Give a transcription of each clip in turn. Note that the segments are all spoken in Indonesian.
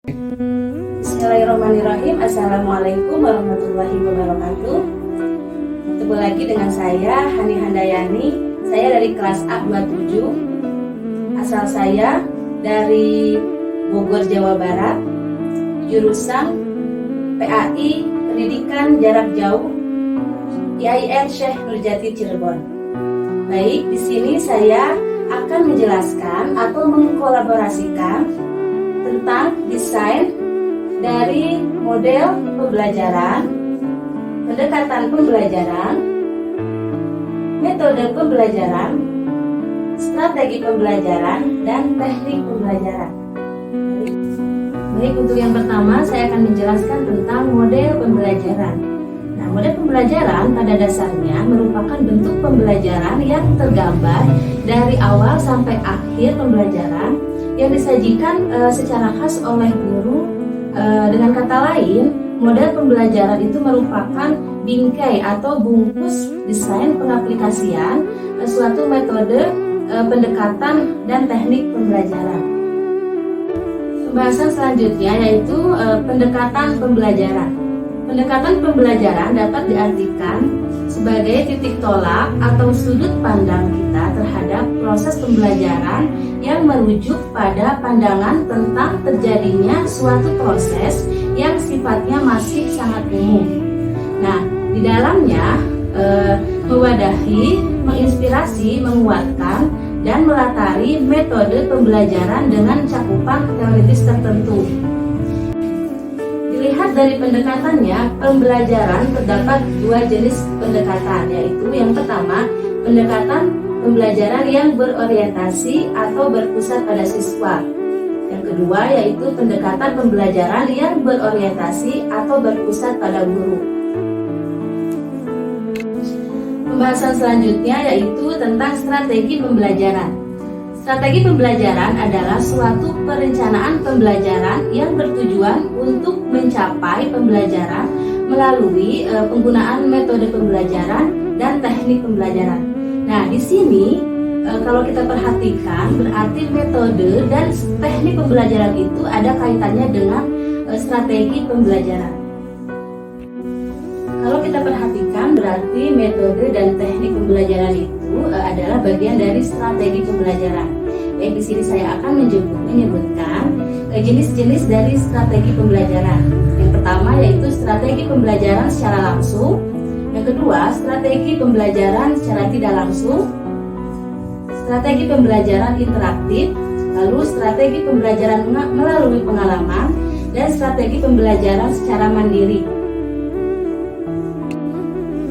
Bismillahirrahmanirrahim. Assalamualaikum warahmatullahi wabarakatuh. Ketemu lagi dengan saya Hani Handayani. Saya dari kelas A27. Asal saya dari Bogor, Jawa Barat. Jurusan PAI Pendidikan Jarak Jauh IAIN Syekh Nurjati Cirebon. Baik, di sini saya akan menjelaskan atau mengkolaborasikan tentang desain dari model pembelajaran, pendekatan pembelajaran, metode pembelajaran, strategi pembelajaran, dan teknik pembelajaran. Baik, untuk yang pertama saya akan menjelaskan tentang model pembelajaran. Nah, model pembelajaran pada dasarnya merupakan bentuk pembelajaran yang tergambar dari awal sampai akhir pembelajaran yang disajikan secara khas oleh guru. Dengan kata lain, model pembelajaran itu merupakan bingkai atau bungkus desain pengaplikasian suatu metode pendekatan dan teknik pembelajaran. Pembahasan selanjutnya yaitu pendekatan pembelajaran. Pendekatan pembelajaran dapat diartikan sebagai titik tolak atau sudut pandang kita terhadap proses pembelajaran yang merujuk pada pandangan tentang terjadinya suatu proses yang sifatnya masih sangat umum. Nah, di dalamnya mewadahi, menginspirasi, menguatkan, dan melatari metode pembelajaran dengan cakupan teoritis tertentu. Dilihat dari pendekatannya, pembelajaran terdapat dua jenis pendekatan, yaitu yang pertama, pendekatan pembelajaran yang berorientasi atau berpusat pada siswa. Yang kedua, yaitu pendekatan pembelajaran yang berorientasi atau berpusat pada guru. Pembahasan selanjutnya yaitu tentang strategi pembelajaran. Strategi pembelajaran adalah suatu perencanaan pembelajaran yang bertujuan untuk mencapai pembelajaran melalui penggunaan metode pembelajaran dan teknik pembelajaran. Nah, di sini kalau kita perhatikan berarti metode dan teknik pembelajaran itu ada kaitannya dengan strategi pembelajaran. Kalau kita perhatikan berarti metode dan teknik pembelajaran itu adalah bagian dari strategi pembelajaran. Baik, di sini saya akan menyebutkan jenis-jenis dari strategi pembelajaran. Yang pertama yaitu strategi pembelajaran secara langsung. Yang kedua, strategi pembelajaran secara tidak langsung. Strategi pembelajaran interaktif, lalu strategi pembelajaran melalui pengalaman, dan strategi pembelajaran secara mandiri.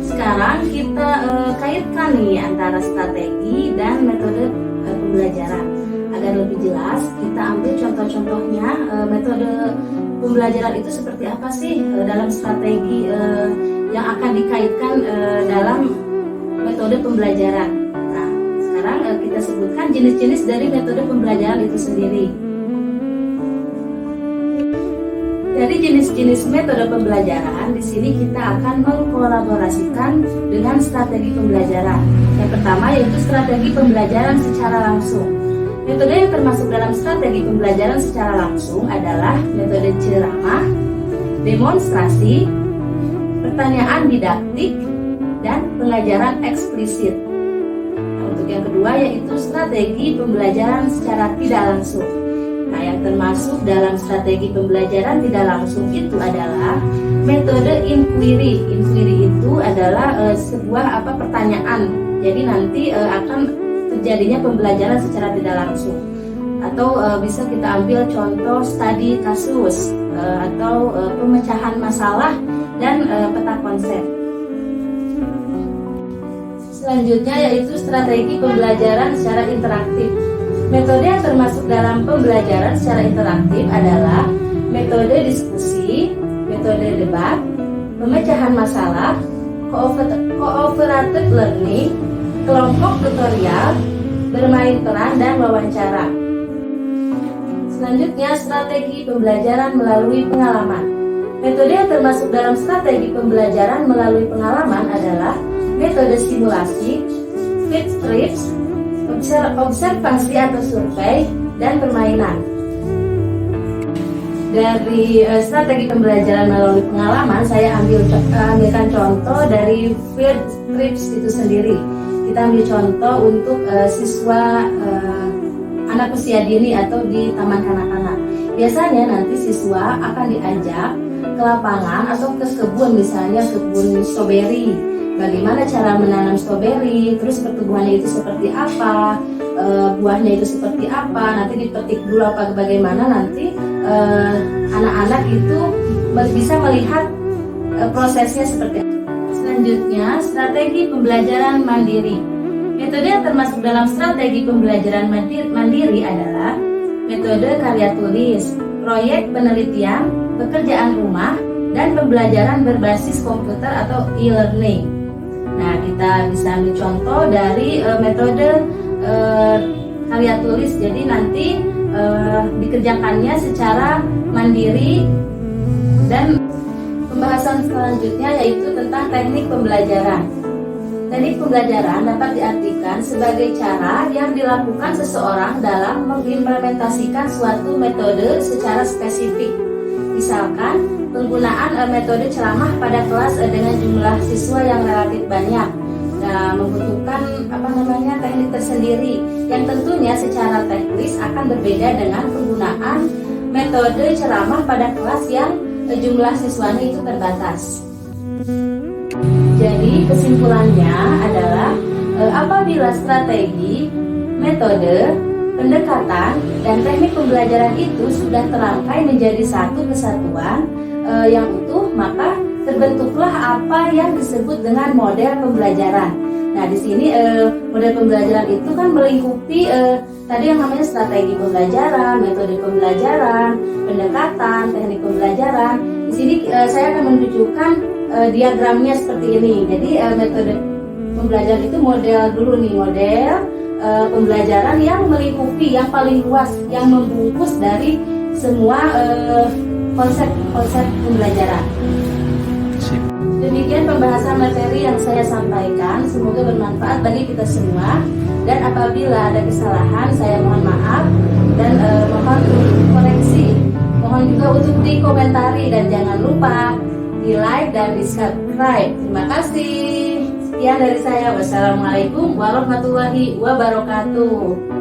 Sekarang kita kaitkan nih antara strategi dan metode pembelajaran. Agar lebih jelas, kita ambil contoh-contohnya metode pembelajaran itu seperti apa sih dalam strategi yang akan dikaitkan dalam metode pembelajaran. Nah, sekarang kita sebutkan jenis-jenis dari metode pembelajaran itu sendiri. Dari jenis-jenis metode pembelajaran, di sini kita akan mengkolaborasikan dengan strategi pembelajaran. Yang pertama yaitu strategi pembelajaran secara langsung. Metode yang termasuk dalam strategi pembelajaran secara langsung adalah metode ceramah, demonstrasi, pertanyaan didaktik, dan pengajaran eksplisit. Nah, untuk yang kedua yaitu strategi pembelajaran secara tidak langsung. Nah, yang termasuk dalam strategi pembelajaran tidak langsung itu adalah metode inquiry. Inquiry itu adalah sebuah pertanyaan. Jadi nanti akan terjadinya pembelajaran secara tidak langsung. Atau bisa kita ambil contoh studi kasus atau pemecahan masalah dan peta konsep. Selanjutnya yaitu strategi pembelajaran secara interaktif. Metode yang termasuk dalam pembelajaran secara interaktif adalah metode diskusi, metode debat, pemecahan masalah, cooperative learning, kelompok tutorial, bermain peran, dan wawancara. Selanjutnya, strategi pembelajaran melalui pengalaman. Metode yang termasuk dalam strategi pembelajaran melalui pengalaman adalah metode simulasi, field trips, observasi atau survei, dan permainan. dari strategi pembelajaran melalui pengalaman, saya ambilkan contoh dari field trips itu sendiri. Kita ambil contoh untuk siswa anak usia dini atau di taman kanak-kanak. Biasanya nanti siswa akan diajak ke lapangan atau ke kebun, misalnya kebun stroberi. Bagaimana cara menanam stroberi, terus pertumbuhannya itu seperti apa, buahnya itu seperti apa, nanti dipetik dulu apa bagaimana, nanti anak-anak itu bisa melihat prosesnya seperti apa. Selanjutnya, strategi pembelajaran mandiri. Metode yang termasuk dalam strategi pembelajaran mandiri adalah metode karya tulis, proyek penelitian, pekerjaan rumah, dan pembelajaran berbasis komputer atau e-learning. Nah, kita bisa ambil contoh dari metode karya tulis. Jadi nanti dikerjakannya secara mandiri. Dan pembahasan selanjutnya yaitu tentang teknik pembelajaran. Teknik pembelajaran dapat diartikan sebagai cara yang dilakukan seseorang dalam mengimplementasikan suatu metode secara spesifik. Misalkan penggunaan metode ceramah pada kelas dengan jumlah siswa yang relatif banyak, membutuhkan teknik tersendiri yang tentunya secara teknis akan berbeda dengan penggunaan metode ceramah pada kelas yang jumlah siswanya itu terbatas. Jadi kesimpulannya adalah apabila strategi, metode, pendekatan, dan teknik pembelajaran itu sudah terangkai menjadi satu kesatuan yang utuh, maka terbentuklah apa yang disebut dengan model pembelajaran. Nah, di sini model pembelajaran itu kan melingkupi tadi yang namanya strategi pembelajaran, metode pembelajaran, pendekatan, teknik pembelajaran. Di sini saya akan menunjukkan diagramnya seperti ini. Jadi metode pembelajaran itu model dulu nih, model pembelajaran yang melingkupi, yang paling luas, yang membungkus dari semua konsep-konsep pembelajaran. Demikian pembahasan materi yang saya sampaikan, semoga bermanfaat bagi kita semua. Dan apabila ada kesalahan, saya mohon maaf dan mohon koreksi. Mohon juga untuk dikomentari dan jangan lupa di like dan di subscribe. Terima kasih. Sekian dari saya. Wassalamualaikum warahmatullahi wabarakatuh.